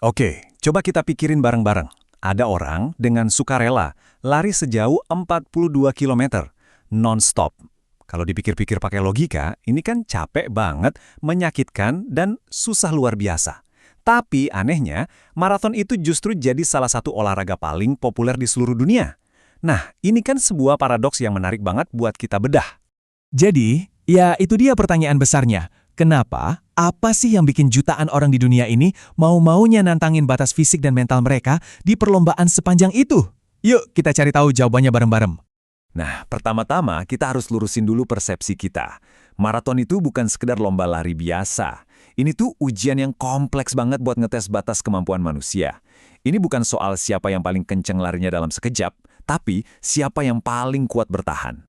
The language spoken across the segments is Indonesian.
Oke, coba kita pikirin bareng-bareng. Ada orang dengan sukarela lari sejauh 42 kilometer, non-stop. Kalau dipikir-pikir pakai logika, ini kan capek banget, menyakitkan, dan susah luar biasa. Tapi anehnya, maraton itu justru jadi salah satu olahraga paling populer di seluruh dunia. Nah, ini kan sebuah paradoks yang menarik banget buat kita bedah. Jadi, ya itu dia pertanyaan besarnya. Kenapa? Apa sih yang bikin jutaan orang di dunia ini mau-maunya nantangin batas fisik dan mental mereka di perlombaan sepanjang itu? Yuk, kita cari tahu jawabannya bareng-bareng. Nah, pertama-tama kita harus lurusin dulu persepsi kita. Maraton itu bukan sekedar lomba lari biasa. Ini tuh ujian yang kompleks banget buat ngetes batas kemampuan manusia. Ini bukan soal siapa yang paling kenceng larinya dalam sekejap, tapi siapa yang paling kuat bertahan.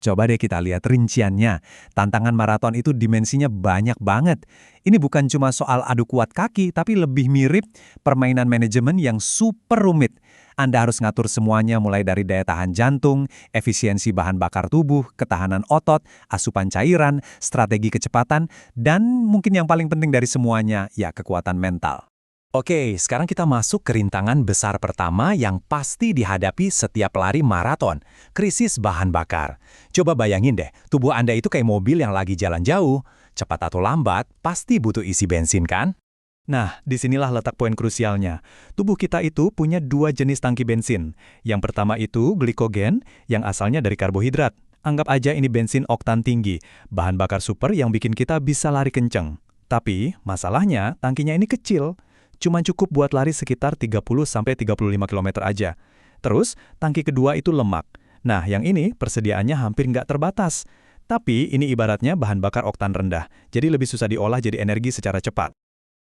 Coba deh kita lihat rinciannya. Tantangan maraton itu dimensinya banyak banget. Ini bukan cuma soal adu kuat kaki, tapi lebih mirip permainan manajemen yang super rumit. Anda harus ngatur semuanya mulai dari daya tahan jantung, efisiensi bahan bakar tubuh, ketahanan otot, asupan cairan, strategi kecepatan, dan mungkin yang paling penting dari semuanya, ya kekuatan mental. Oke, sekarang kita masuk ke rintangan besar pertama yang pasti dihadapi setiap pelari maraton, krisis bahan bakar. Coba bayangin deh, tubuh Anda itu kayak mobil yang lagi jalan jauh, cepat atau lambat, pasti butuh isi bensin kan? Nah, disinilah letak poin krusialnya. Tubuh kita itu punya dua jenis tangki bensin. Yang pertama itu glikogen, yang asalnya dari karbohidrat. Anggap aja ini bensin oktan tinggi, bahan bakar super yang bikin kita bisa lari kenceng. Tapi, masalahnya tangkinya ini kecil. Cuma cukup buat lari sekitar 30-35 km aja. Terus, tangki kedua itu lemak. Nah, yang ini persediaannya hampir nggak terbatas. Tapi, ini ibaratnya bahan bakar oktan rendah, jadi lebih susah diolah jadi energi secara cepat.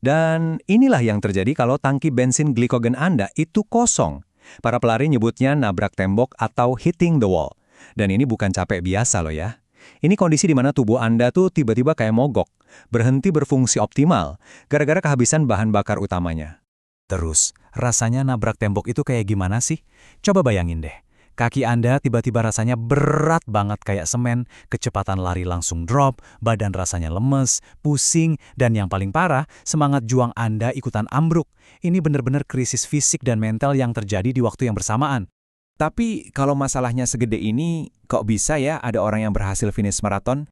Dan inilah yang terjadi kalau tangki bensin glikogen Anda itu kosong. Para pelari nyebutnya nabrak tembok atau hitting the wall. Dan ini bukan capek biasa loh ya. Ini kondisi di mana tubuh Anda tuh tiba-tiba kayak mogok, berhenti berfungsi optimal, gara-gara kehabisan bahan bakar utamanya. Terus, rasanya nabrak tembok itu kayak gimana sih? Coba bayangin deh. Kaki Anda tiba-tiba rasanya berat banget kayak semen, kecepatan lari langsung drop, badan rasanya lemes, pusing, dan yang paling parah, semangat juang Anda ikutan ambruk. Ini benar-benar krisis fisik dan mental yang terjadi di waktu yang bersamaan. Tapi kalau masalahnya segede ini, kok bisa ya ada orang yang berhasil finish maraton?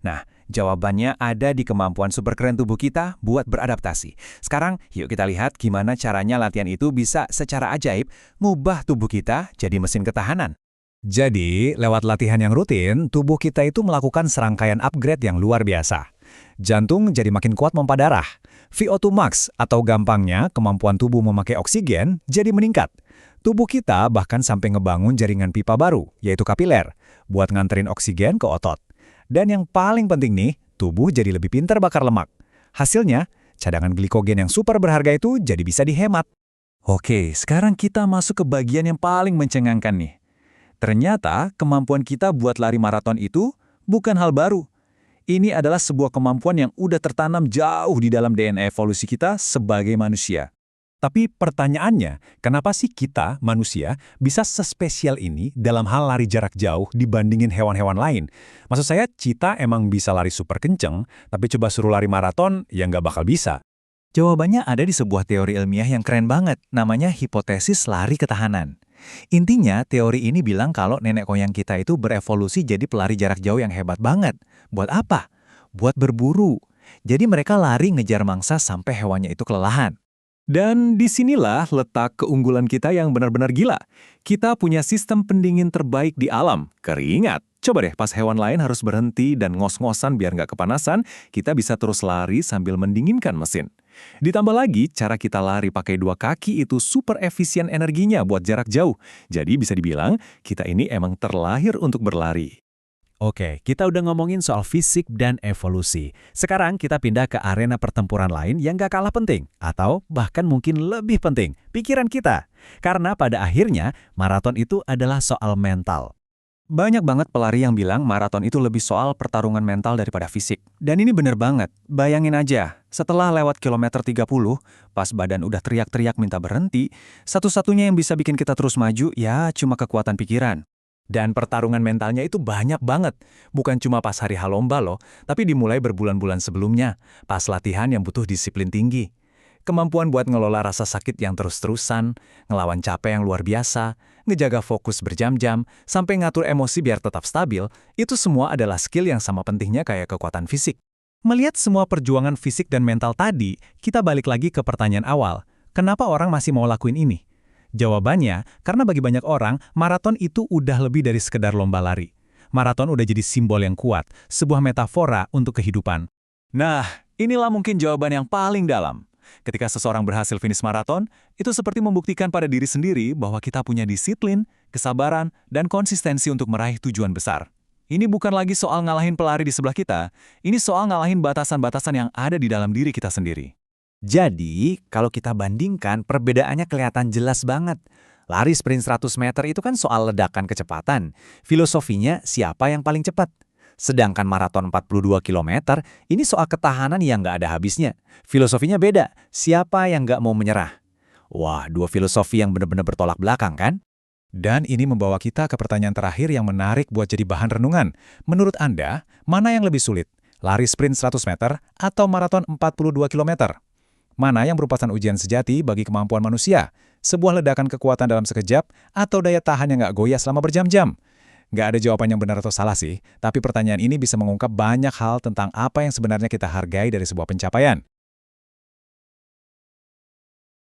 Nah, jawabannya ada di kemampuan super keren tubuh kita buat beradaptasi. Sekarang, yuk kita lihat gimana caranya latihan itu bisa secara ajaib ngubah tubuh kita jadi mesin ketahanan. Jadi, lewat latihan yang rutin, tubuh kita itu melakukan serangkaian upgrade yang luar biasa. Jantung jadi makin kuat pompa darah. VO2 max atau gampangnya kemampuan tubuh memakai oksigen jadi meningkat. Tubuh kita bahkan sampai ngebangun jaringan pipa baru, yaitu kapiler, buat nganterin oksigen ke otot. Dan yang paling penting nih, tubuh jadi lebih pintar bakar lemak. Hasilnya, cadangan glikogen yang super berharga itu jadi bisa dihemat. Oke, sekarang kita masuk ke bagian yang paling mencengangkan nih. Ternyata, kemampuan kita buat lari maraton itu bukan hal baru. Ini adalah sebuah kemampuan yang udah tertanam jauh di dalam DNA evolusi kita sebagai manusia. Tapi pertanyaannya, kenapa sih kita, manusia, bisa sespesial ini dalam hal lari jarak jauh dibandingin hewan-hewan lain? Maksud saya, cheetah emang bisa lari super kenceng, tapi coba suruh lari maraton, ya nggak bakal bisa. Jawabannya ada di sebuah teori ilmiah yang keren banget, namanya hipotesis lari ketahanan. Intinya, teori ini bilang kalau nenek moyang kita itu berevolusi jadi pelari jarak jauh yang hebat banget. Buat apa? Buat berburu. Jadi mereka lari ngejar mangsa sampai hewannya itu kelelahan. Dan disinilah letak keunggulan kita yang benar-benar gila. Kita punya sistem pendingin terbaik di alam, keringat. Coba deh pas hewan lain harus berhenti dan ngos-ngosan biar nggak kepanasan, kita bisa terus lari sambil mendinginkan mesin. Ditambah lagi, cara kita lari pakai dua kaki itu super efisien energinya buat jarak jauh. Jadi bisa dibilang, kita ini emang terlahir untuk berlari. Oke, kita udah ngomongin soal fisik dan evolusi. Sekarang kita pindah ke arena pertempuran lain yang gak kalah penting, atau bahkan mungkin lebih penting, pikiran kita. Karena pada akhirnya, maraton itu adalah soal mental. Banyak banget pelari yang bilang maraton itu lebih soal pertarungan mental daripada fisik. Dan ini bener banget. Bayangin aja, setelah lewat kilometer 30, pas badan udah teriak-teriak minta berhenti, satu-satunya yang bisa bikin kita terus maju ya cuma kekuatan pikiran. Dan pertarungan mentalnya itu banyak banget. Bukan cuma pas hari lomba loh, tapi dimulai berbulan-bulan sebelumnya, pas latihan yang butuh disiplin tinggi. Kemampuan buat ngelola rasa sakit yang terus-terusan, ngelawan capek yang luar biasa, ngejaga fokus berjam-jam, sampai ngatur emosi biar tetap stabil, itu semua adalah skill yang sama pentingnya kayak kekuatan fisik. Melihat semua perjuangan fisik dan mental tadi, kita balik lagi ke pertanyaan awal. Kenapa orang masih mau lakuin ini? Jawabannya, karena bagi banyak orang, maraton itu udah lebih dari sekedar lomba lari. Maraton udah jadi simbol yang kuat, sebuah metafora untuk kehidupan. Nah, inilah mungkin jawaban yang paling dalam. Ketika seseorang berhasil finish maraton, itu seperti membuktikan pada diri sendiri bahwa kita punya disiplin, kesabaran, dan konsistensi untuk meraih tujuan besar. Ini bukan lagi soal ngalahin pelari di sebelah kita, ini soal ngalahin batasan-batasan yang ada di dalam diri kita sendiri. Jadi, kalau kita bandingkan, perbedaannya kelihatan jelas banget. Lari sprint 100 meter itu kan soal ledakan kecepatan. Filosofinya siapa yang paling cepat. Sedangkan maraton 42 km, ini soal ketahanan yang nggak ada habisnya. Filosofinya beda, siapa yang nggak mau menyerah. Wah, dua filosofi yang benar-benar bertolak belakang kan? Dan ini membawa kita ke pertanyaan terakhir yang menarik buat jadi bahan renungan. Menurut Anda, mana yang lebih sulit? Lari sprint 100 meter atau maraton 42 km? Mana yang merupakan ujian sejati bagi kemampuan manusia? Sebuah ledakan kekuatan dalam sekejap atau daya tahan yang nggak goyah selama berjam-jam? Nggak ada jawaban yang benar atau salah sih, tapi pertanyaan ini bisa mengungkap banyak hal tentang apa yang sebenarnya kita hargai dari sebuah pencapaian.